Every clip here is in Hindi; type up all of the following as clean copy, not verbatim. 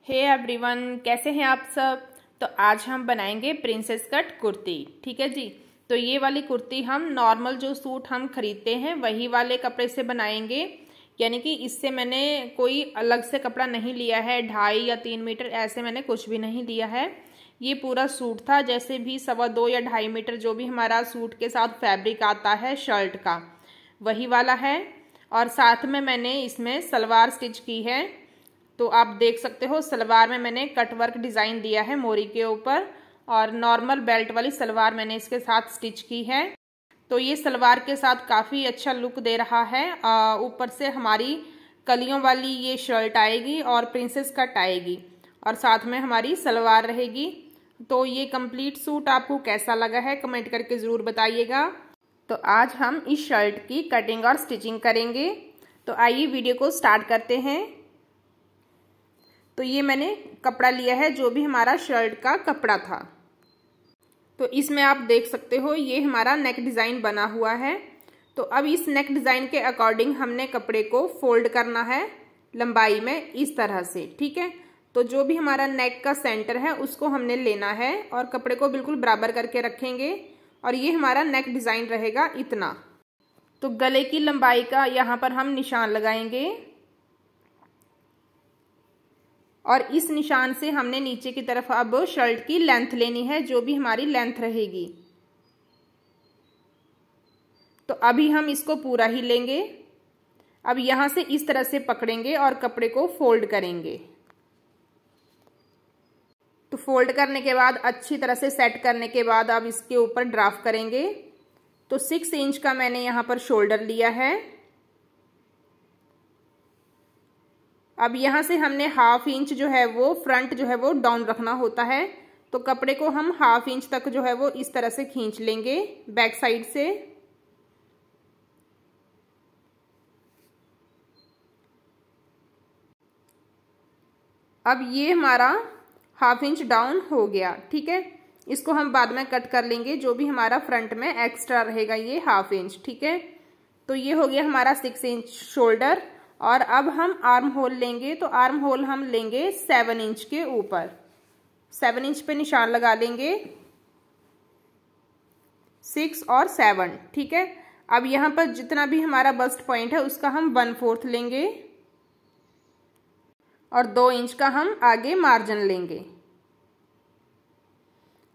हे एवरीवन, कैसे हैं आप सब। तो आज हम बनाएंगे प्रिंसेस कट कुर्ती। ठीक है जी। तो ये वाली कुर्ती हम नॉर्मल जो सूट हम खरीदते हैं वही वाले कपड़े से बनाएंगे, यानी कि इससे मैंने कोई अलग से कपड़ा नहीं लिया है। 2.5 या 3 मीटर ऐसे मैंने कुछ भी नहीं लिया है। ये पूरा सूट था, जैसे भी 2.25 या 2.5 मीटर जो भी हमारा सूट के साथ फैब्रिक आता है शर्ट का, वही वाला है। और साथ में मैंने इसमें सलवार स्टिच की है। तो आप देख सकते हो सलवार में मैंने कटवर्क डिज़ाइन दिया है मोरी के ऊपर, और नॉर्मल बेल्ट वाली सलवार मैंने इसके साथ स्टिच की है। तो ये सलवार के साथ काफ़ी अच्छा लुक दे रहा है। ऊपर से हमारी कलियों वाली ये शर्ट आएगी और प्रिंसेस कट आएगी, और साथ में हमारी सलवार रहेगी। तो ये कंप्लीट सूट आपको कैसा लगा है कमेंट करके ज़रूर बताइएगा। तो आज हम इस शर्ट की कटिंग और स्टिचिंग करेंगे। तो आइए वीडियो को स्टार्ट करते हैं। तो ये मैंने कपड़ा लिया है जो भी हमारा शर्ट का कपड़ा था। तो इसमें आप देख सकते हो ये हमारा नेक डिज़ाइन बना हुआ है। तो अब इस नेक डिज़ाइन के अकॉर्डिंग हमने कपड़े को फोल्ड करना है लंबाई में इस तरह से। ठीक है। तो जो भी हमारा नेक का सेंटर है उसको हमने लेना है और कपड़े को बिल्कुल बराबर करके रखेंगे, और ये हमारा नेक डिज़ाइन रहेगा इतना। तो गले की लंबाई का यहाँ पर हम निशान लगाएंगे, और इस निशान से हमने नीचे की तरफ अब शर्ट की लेंथ लेनी है, जो भी हमारी लेंथ रहेगी। तो अभी हम इसको पूरा ही लेंगे। अब यहां से इस तरह से पकड़ेंगे और कपड़े को फोल्ड करेंगे। तो फोल्ड करने के बाद अच्छी तरह से सेट करने के बाद अब इसके ऊपर ड्राफ्ट करेंगे। तो 6 इंच का मैंने यहाँ पर शोल्डर लिया है। अब यहाँ से हमने 1/2 इंच जो है वो फ्रंट जो है वो डाउन रखना होता है। तो कपड़े को हम 1/2 इंच तक जो है वो इस तरह से खींच लेंगे बैक साइड से। अब ये हमारा 1/2 इंच डाउन हो गया। ठीक है। इसको हम बाद में कट कर लेंगे, जो भी हमारा फ्रंट में एक्स्ट्रा रहेगा ये 1/2 इंच। ठीक है। तो ये हो गया हमारा 6 इंच शोल्डर। और अब हम आर्म होल लेंगे। तो आर्म होल हम लेंगे 7 इंच के ऊपर। 7 इंच पे निशान लगा लेंगे, 6 और 7। ठीक है। अब यहाँ पर जितना भी हमारा बस्ट पॉइंट है उसका हम 1/4 लेंगे, और 2 इंच का हम आगे मार्जिन लेंगे।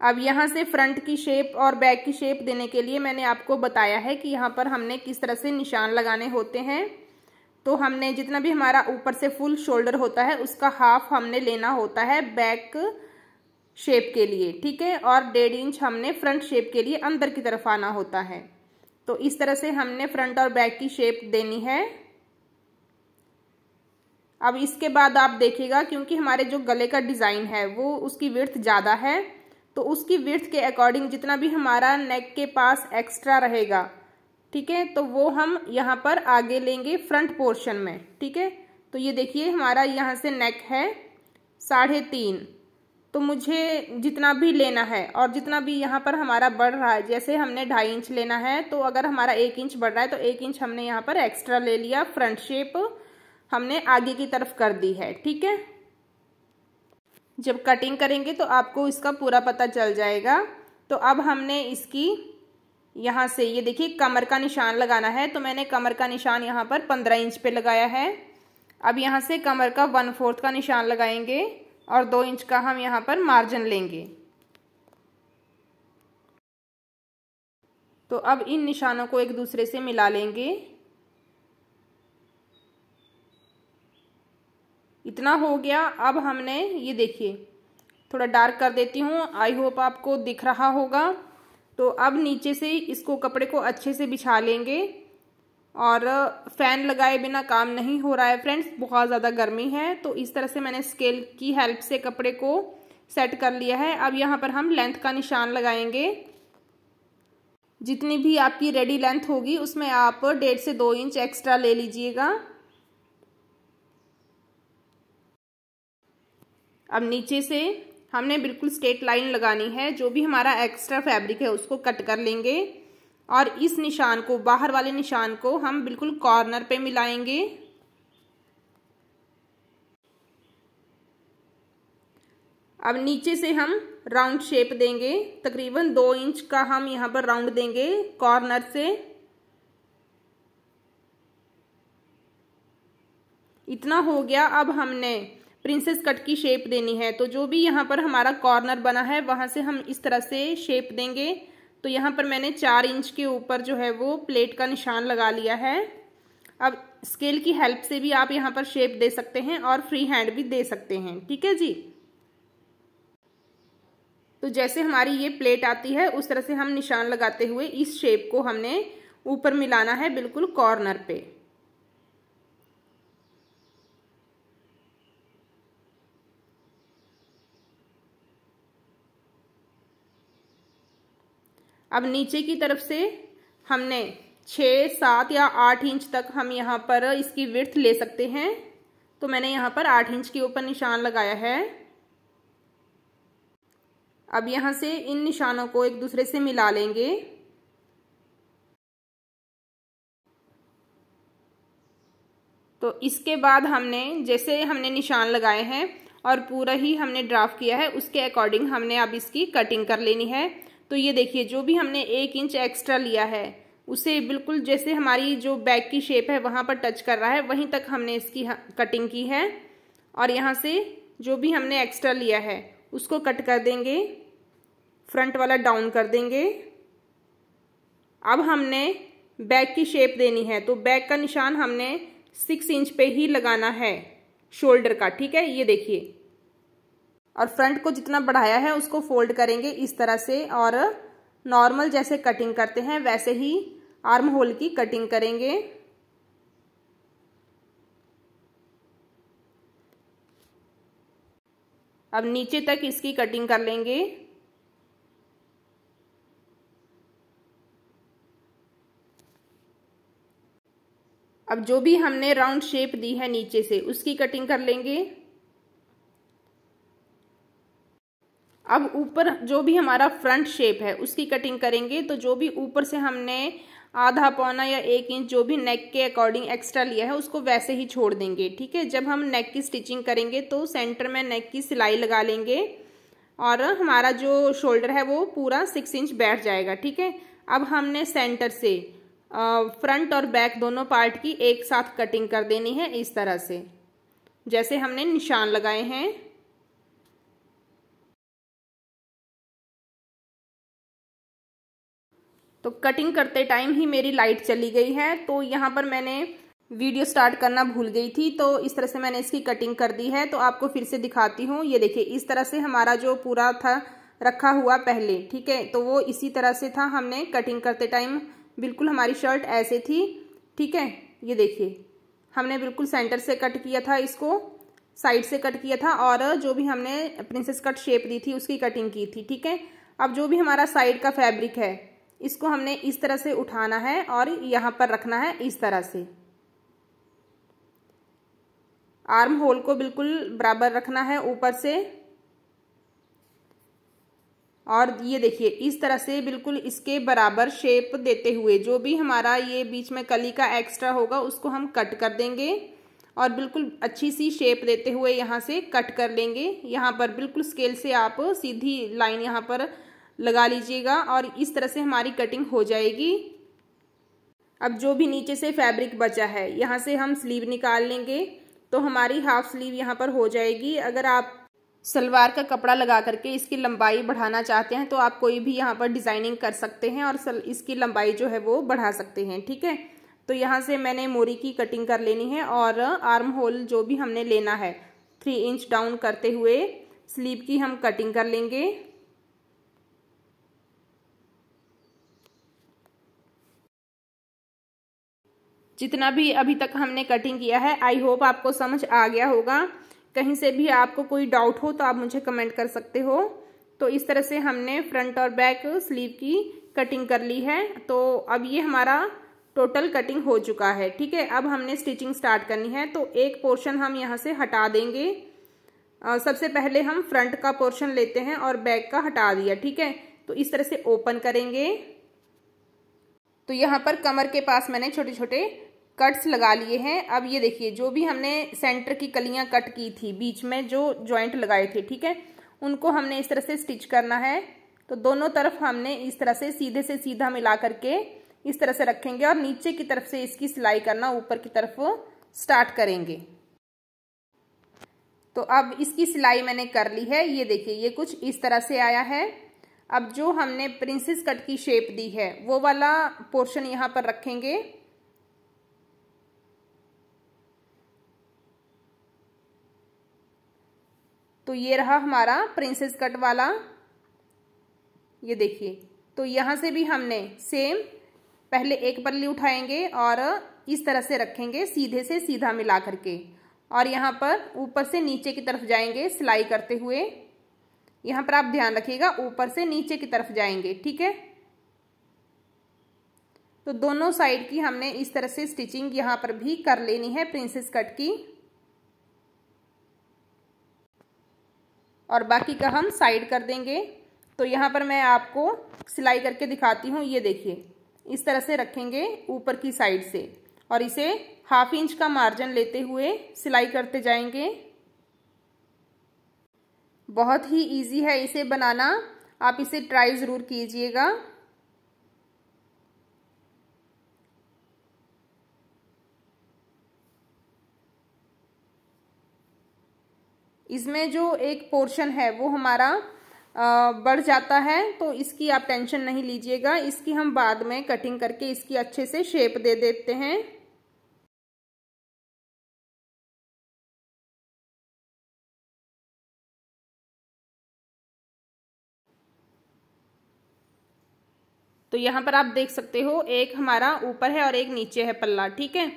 अब यहाँ से फ्रंट की शेप और बैक की शेप देने के लिए मैंने आपको बताया है कि यहाँ पर हमने किस तरह से निशान लगाने होते हैं। तो हमने जितना भी हमारा ऊपर से फुल शोल्डर होता है उसका 1/2 हमने लेना होता है बैक शेप के लिए। ठीक है। और 1.5 इंच हमने फ्रंट शेप के लिए अंदर की तरफ आना होता है। तो इस तरह से हमने फ्रंट और बैक की शेप देनी है। अब इसके बाद आप देखिएगा, क्योंकि हमारे जो गले का डिज़ाइन है वो उसकी विड्थ ज़्यादा है, तो उसकी विड्थ के अकॉर्डिंग जितना भी हमारा नेक के पास एक्स्ट्रा रहेगा, ठीक है, तो वो हम यहाँ पर आगे लेंगे फ्रंट पोर्शन में। ठीक है। तो ये देखिए हमारा यहाँ से नेक है 3.5। तो मुझे जितना भी लेना है और जितना भी यहाँ पर हमारा बढ़ रहा है, जैसे हमने 2.5 इंच लेना है, तो अगर हमारा 1 इंच बढ़ रहा है तो 1 इंच हमने यहाँ पर एक्स्ट्रा ले लिया। फ्रंट शेप हमने आगे की तरफ कर दी है। ठीक है। जब कटिंग करेंगे तो आपको इसका पूरा पता चल जाएगा। तो अब हमने इसकी यहाँ से ये देखिए कमर का निशान लगाना है। तो मैंने कमर का निशान यहाँ पर 15 इंच पे लगाया है। अब यहाँ से कमर का 1/4 का निशान लगाएंगे, और 2 इंच का हम यहाँ पर मार्जिन लेंगे। तो अब इन निशानों को एक दूसरे से मिला लेंगे। इतना हो गया। अब हमने ये देखिए थोड़ा डार्क कर देती हूँ, आई होप आपको दिख रहा होगा। तो अब नीचे से इसको कपड़े को अच्छे से बिछा लेंगे, और फैन लगाए बिना काम नहीं हो रहा है फ्रेंड्स, बहुत ज़्यादा गर्मी है। तो इस तरह से मैंने स्केल की हेल्प से कपड़े को सेट कर लिया है। अब यहाँ पर हम लेंथ का निशान लगाएंगे। जितनी भी आपकी रेडी लेंथ होगी उसमें आप 1.5 से 2 इंच एक्स्ट्रा ले लीजिएगा। अब नीचे से हमने बिल्कुल स्ट्रेट लाइन लगानी है। जो भी हमारा एक्स्ट्रा फैब्रिक है उसको कट कर लेंगे, और इस निशान को, बाहर वाले निशान को हम बिल्कुल कॉर्नर पे मिलाएंगे। अब नीचे से हम राउंड शेप देंगे, तकरीबन 2 इंच का हम यहाँ पर राउंड देंगे कॉर्नर से। इतना हो गया। अब हमने प्रिंसेस कट की शेप देनी है, तो जो भी यहाँ पर हमारा कॉर्नर बना है वहां से हम इस तरह से शेप देंगे। तो यहाँ पर मैंने 4 इंच के ऊपर जो है वो प्लेट का निशान लगा लिया है। अब स्केल की हेल्प से भी आप यहाँ पर शेप दे सकते हैं और फ्री हैंड भी दे सकते हैं, ठीक है जी। तो जैसे हमारी ये प्लेट आती है उस तरह से हम निशान लगाते हुए इस शेप को हमने ऊपर मिलाना है बिल्कुल कॉर्नर पे। अब नीचे की तरफ से हमने 6, 7 या 8 इंच तक हम यहाँ पर इसकी विड्थ ले सकते हैं। तो मैंने यहाँ पर 8 इंच के ऊपर निशान लगाया है। अब यहाँ से इन निशानों को एक दूसरे से मिला लेंगे। तो इसके बाद हमने जैसे हमने निशान लगाए हैं और पूरा ही हमने ड्राफ्ट किया है, उसके अकॉर्डिंग हमने अब इसकी कटिंग कर लेनी है। तो ये देखिए, जो भी हमने 1 इंच एक्स्ट्रा लिया है उसे बिल्कुल जैसे हमारी जो बैक की शेप है वहां पर टच कर रहा है वहीं तक हमने इसकी कटिंग की है। और यहाँ से जो भी हमने एक्स्ट्रा लिया है उसको कट कर देंगे, फ्रंट वाला डाउन कर देंगे। अब हमने बैक की शेप देनी है, तो बैक का निशान हमने 6 इंच पे ही लगाना है शोल्डर का, ठीक है। ये देखिए, और फ्रंट को जितना बढ़ाया है उसको फोल्ड करेंगे इस तरह से, और नॉर्मल जैसे कटिंग करते हैं वैसे ही आर्म होल की कटिंग करेंगे। अब नीचे तक इसकी कटिंग कर लेंगे। अब जो भी हमने राउंड शेप दी है नीचे से उसकी कटिंग कर लेंगे। अब ऊपर जो भी हमारा फ्रंट शेप है उसकी कटिंग करेंगे। तो जो भी ऊपर से हमने आधा, पौना या 1 इंच जो भी नेक के अकॉर्डिंग एक्स्ट्रा लिया है उसको वैसे ही छोड़ देंगे, ठीक है। जब हम नेक की स्टिचिंग करेंगे तो सेंटर में नेक की सिलाई लगा लेंगे और हमारा जो शोल्डर है वो पूरा 6 इंच बैठ जाएगा, ठीक है। अब हमने सेंटर से फ्रंट और बैक दोनों पार्ट की एक साथ कटिंग कर देनी है इस तरह से, जैसे हमने निशान लगाए हैं। तो कटिंग करते टाइम ही मेरी लाइट चली गई है, तो यहाँ पर मैंने वीडियो स्टार्ट करना भूल गई थी, तो इस तरह से मैंने इसकी कटिंग कर दी है। तो आपको फिर से दिखाती हूँ। ये देखिए, इस तरह से हमारा जो पूरा था रखा हुआ पहले, ठीक है, तो वो इसी तरह से था। हमने कटिंग करते टाइम बिल्कुल हमारी शर्ट ऐसे थी, ठीक है। ये देखिए, हमने बिल्कुल सेंटर से कट किया था, इसको साइड से कट किया था, और जो भी हमने प्रिंसेस कट शेप दी थी उसकी कटिंग की थी, ठीक है। अब जो भी हमारा साइड का फैब्रिक है इसको हमने इस तरह से उठाना है और यहाँ पर रखना है इस तरह से। आर्म होल को बिल्कुल बराबर रखना है ऊपर से, और ये देखिए इस तरह से बिल्कुल इसके बराबर शेप देते हुए जो भी हमारा ये बीच में कली का एक्स्ट्रा होगा उसको हम कट कर देंगे और बिल्कुल अच्छी सी शेप देते हुए यहाँ से कट कर लेंगे। यहाँ पर बिल्कुल स्केल से आप सीधी लाइन यहाँ पर लगा लीजिएगा और इस तरह से हमारी कटिंग हो जाएगी। अब जो भी नीचे से फैब्रिक बचा है यहाँ से हम स्लीव निकाल लेंगे, तो हमारी हाफ स्लीव यहाँ पर हो जाएगी। अगर आप सलवार का कपड़ा लगा करके इसकी लंबाई बढ़ाना चाहते हैं तो आप कोई भी यहाँ पर डिजाइनिंग कर सकते हैं और इसकी लंबाई जो है वो बढ़ा सकते हैं, ठीक है। तो यहाँ से मैंने मोरी की कटिंग कर लेनी है और आर्म होल जो भी हमने लेना है 3 इंच डाउन करते हुए स्लीव की हम कटिंग कर लेंगे। जितना भी अभी तक हमने कटिंग किया है आई होप आपको समझ आ गया होगा। कहीं से भी आपको कोई डाउट हो तो आप मुझे कमेंट कर सकते हो। तो इस तरह से हमने फ्रंट और बैक स्लीव की कटिंग कर ली है। तो अब ये हमारा टोटल कटिंग हो चुका है, ठीक है। अब हमने स्टिचिंग स्टार्ट करनी है, तो एक पोर्शन हम यहाँ से हटा देंगे। सबसे पहले हम फ्रंट का पोर्शन लेते हैं और बैक का हटा दिया, ठीक है। तो इस तरह से ओपन करेंगे। तो यहाँ पर कमर के पास मैंने छोटे छोटे कट्स लगा लिए हैं। अब ये देखिए, जो भी हमने सेंटर की कलियां कट की थी, बीच में जो जॉइंट लगाए थे, ठीक है, उनको हमने इस तरह से स्टिच करना है। तो दोनों तरफ हमने इस तरह से सीधा मिला करके इस तरह से रखेंगे और नीचे की तरफ से इसकी सिलाई करना ऊपर की तरफ स्टार्ट करेंगे। तो अब इसकी सिलाई मैंने कर ली है। ये देखिए ये कुछ इस तरह से आया है। अब जो हमने प्रिंसेस कट की शेप दी है वो वाला पोर्शन यहाँ पर रखेंगे। तो ये रहा हमारा प्रिंसेस कट वाला, ये देखिए। तो यहाँ से भी हमने सेम पहले एक पल्ली उठाएंगे और इस तरह से रखेंगे सीधे से सीधा मिला करके, और यहाँ पर ऊपर से नीचे की तरफ जाएंगे सिलाई करते हुए। यहाँ पर आप ध्यान रखिएगा ऊपर से नीचे की तरफ जाएंगे, ठीक है। तो दोनों साइड की हमने इस तरह से स्टिचिंग यहाँ पर भी कर लेनी है प्रिंसेस कट की, और बाकी का हम साइड कर देंगे। तो यहाँ पर मैं आपको सिलाई करके दिखाती हूँ। ये देखिए इस तरह से रखेंगे ऊपर की साइड से और इसे 1/2 इंच का मार्जिन लेते हुए सिलाई करते जाएंगे। बहुत ही इजी है इसे बनाना, आप इसे ट्राई ज़रूर कीजिएगा। इसमें जो एक पोर्शन है वो हमारा बढ़ जाता है, तो इसकी आप टेंशन नहीं लीजिएगा। इसकी हम बाद में कटिंग करके इसकी अच्छे से शेप दे देते हैं। तो यहाँ पर आप देख सकते हो एक हमारा ऊपर है और एक नीचे है पल्ला, ठीक है।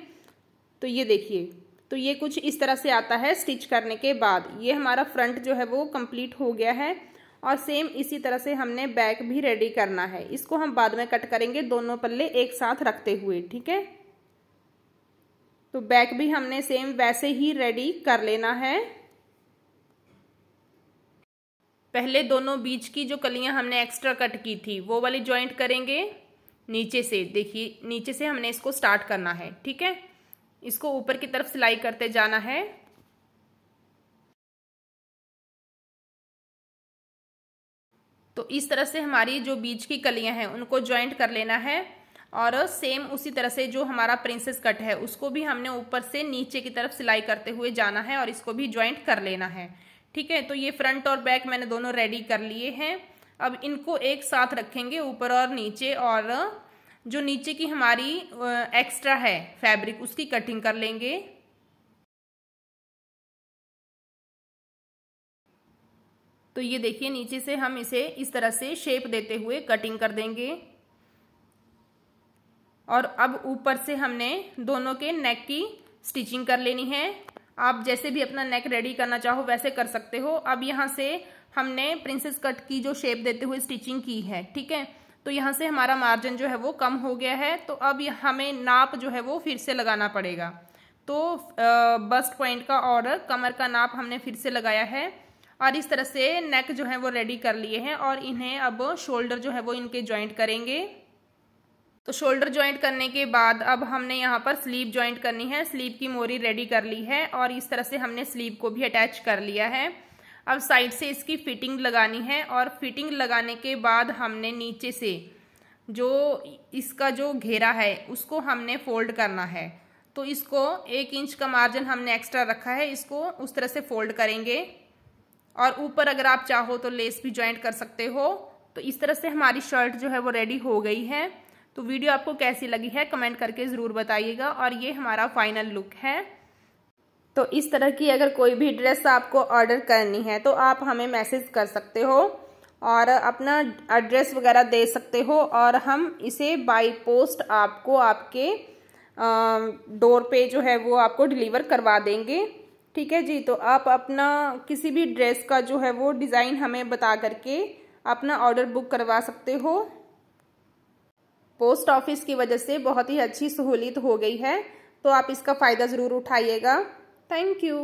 तो ये देखिए, तो ये कुछ इस तरह से आता है स्टिच करने के बाद। ये हमारा फ्रंट जो है वो कंप्लीट हो गया है, और सेम इसी तरह से हमने बैक भी रेडी करना है। इसको हम बाद में कट करेंगे दोनों पल्ले एक साथ रखते हुए, ठीक है। तो बैक भी हमने सेम वैसे ही रेडी कर लेना है। पहले दोनों बीच की जो कलियां हमने एक्स्ट्रा कट की थी वो वाली जॉइंट करेंगे नीचे से। देखिए नीचे से हमने इसको स्टार्ट करना है, ठीक है। इसको ऊपर की तरफ सिलाई करते जाना है। तो इस तरह से हमारी जो बीच की कलियां हैं उनको जॉइंट कर लेना है, और सेम उसी तरह से जो हमारा प्रिंसेस कट है उसको भी हमने ऊपर से नीचे की तरफ सिलाई करते हुए जाना है और इसको भी जॉइंट कर लेना है, ठीक है। तो ये फ्रंट और बैक मैंने दोनों रेडी कर लिए हैं। अब इनको एक साथ रखेंगे ऊपर और नीचे, और जो नीचे की हमारी एक्स्ट्रा है फैब्रिक उसकी कटिंग कर लेंगे। तो ये देखिए नीचे से हम इसे इस तरह से शेप देते हुए कटिंग कर देंगे, और अब ऊपर से हमने दोनों के नेक की स्टिचिंग कर लेनी है। आप जैसे भी अपना नेक रेडी करना चाहो वैसे कर सकते हो। अब यहाँ से हमने प्रिंसेस कट की जो शेप देते हुए स्टिचिंग की है, ठीक है। तो यहाँ से हमारा मार्जिन जो है वो कम हो गया है, तो अब हमें नाप जो है वो फिर से लगाना पड़ेगा। तो बस्ट पॉइंट का और कमर का नाप हमने फिर से लगाया है, और इस तरह से नेक जो है वो रेडी कर लिए हैं, और इन्हें अब शोल्डर जो है वो इनके जॉइंट करेंगे। तो शोल्डर जॉइंट करने के बाद अब हमने यहाँ पर स्लीव जॉइंट करनी है। स्लीव की मोरी रेडी कर ली है, और इस तरह से हमने स्लीव को भी अटैच कर लिया है। अब साइड से इसकी फिटिंग लगानी है, और फिटिंग लगाने के बाद हमने नीचे से जो इसका जो घेरा है उसको हमने फोल्ड करना है। तो इसको 1 इंच का मार्जिन हमने एक्स्ट्रा रखा है, इसको उस तरह से फोल्ड करेंगे, और ऊपर अगर आप चाहो तो लेस भी जॉइंट कर सकते हो। तो इस तरह से हमारी शर्ट जो है वो रेडी हो गई है। तो वीडियो आपको कैसी लगी है कमेंट करके ज़रूर बताइएगा, और ये हमारा फाइनल लुक है। तो इस तरह की अगर कोई भी ड्रेस आपको ऑर्डर करनी है तो आप हमें मैसेज कर सकते हो और अपना एड्रेस वगैरह दे सकते हो, और हम इसे बाय पोस्ट आपको आपके डोर पे जो है वो आपको डिलीवर करवा देंगे, ठीक है जी। तो आप अपना किसी भी ड्रेस का जो है वो डिज़ाइन हमें बता करके अपना ऑर्डर बुक करवा सकते हो। पोस्ट ऑफिस की वजह से बहुत ही अच्छी सहूलियत हो गई है, तो आप इसका फ़ायदा ज़रूर उठाइएगा। Thank you.